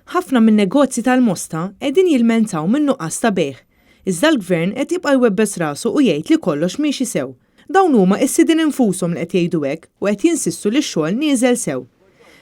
Ħafna min-negozji tal-Mosta qegħdin jilmentaw minn nuqqas ta' bejħ. Iżda l-Gvern qed jibqa' jwebbes rasu u jgħid li kollox miexi sew. Dawn huma s-sidin infushom li qed jgħidu hekk u qed jinsistu li x-xogħol nieżel sew.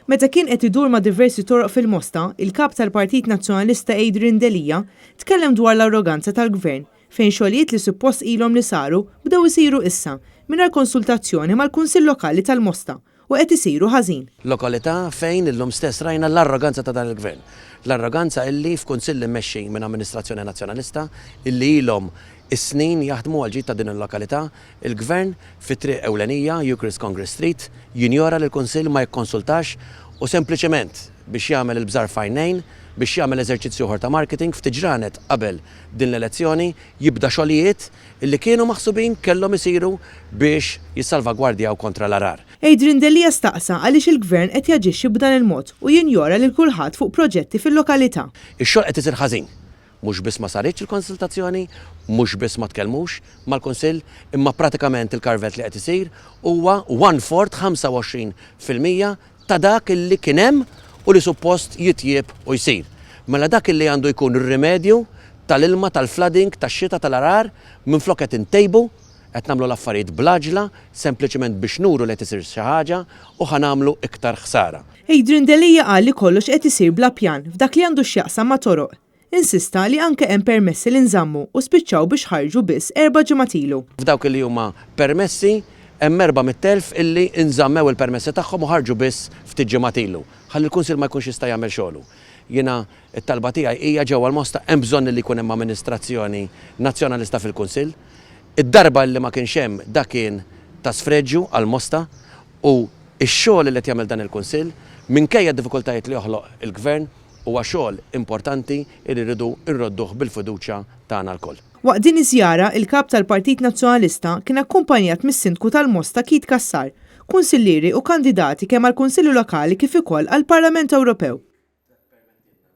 Meta kien qed idur ma' diversi toroq fil-Mosta, il-kap tal-Partit Nazzjonalista Adrian Delija tkellem dwar l-arroganza tal-Gvern fejn xogħlijiet li suppost ilhom li saru bdew isiru issa mingħajr konsultazzjoni mal-Kunsill Lokali tal-Mosta u qed isiru ħażin. Lokalità fejn illum stess rajna l-arroganza ta' dan il-Gvern. L-arroganza illi f'kunsill immexxi minn Amministrazzjoni Nazzjonalista illi ilhom is-snin jaħdmu għal ġid ta' din il-lokalità, il-Gvern fit-triq ewlenija Eucharist Congress Street jinjora li l-Kunsill ma jikkonsultax u sempliċement biex jagħmel il-bżar fajnejn biex jagħmel eżerċizzju ieħor ta' marketing ftit ġranet qabel din l-elezzjoni jibda xogħlijiet illi kienu maħsubin kellhom isiru biex jissalvagwardjaw kontra l-arar. Adrian Delija staqsa għaliex il-Gvern qed jaġixxi b'dan il-mod u jinjora lil kulħadd fuq proġetti fil-lokalità. Ix-xogħol qed isir ħażin. Mhux biss ma saritx il-konsultazzjoni, mhux biss ma tkellmux mal-Kunsill, imma pratikament il-karvet li qed isir huwa 25% ta' dak illi kien hemm u li suppost jitjieb u jsir. Mela dak illi għandu jkun ir-rimedju tal-ilma tal-flooding tax-xita tal-arar minflok qed intejbu qed nagħmlu l-affarijiet blaġla sempliċement biex nuru li qed isir xi ħaġa u ħanamlu iktar ħsara. Adrian Delija qal li kollox qed isir bla pjan f'dak li għandu x'jaqsam ma' toroq. Insista li anke hemm permessi li nżammu u spiċċaw biex ħarġu biss 4 ġimgħat ilu. F'dawk li huma permessi hemm 400,000 illi nżammew il-permessi tagħhom u ħarġu biss ftit ġimgħat ilu. Ħalli l-Kunsill ma jkunx jista' jagħmel xogħlu. Jiena t-talba tiegħi hija ġewwa l-Mosta hemm bżonn li jkun hemm amministrazzjoni nazzjonalista fil-Kunsill. Id-darba li ma kienx hemm dak kien ta' sfreġġju għall-Mosta u x-xogħol li qed jagħmel dan il-Kunsill minkejja d-diffikultajiet li joħloq il-Gvern huwa xogħol importanti li rridu nrodduh bil-fiduċja tagħna lkoll. Waqt din iż-żjara, il-kap tal-Partit Nazzjonalista kien akkumpanjat mis-Sindku tal-Mosta Kit Kassar, kunsillieri u kandidati kemm għall-Kunsilli Lokali kif ukoll għall-Parlament Ewropew.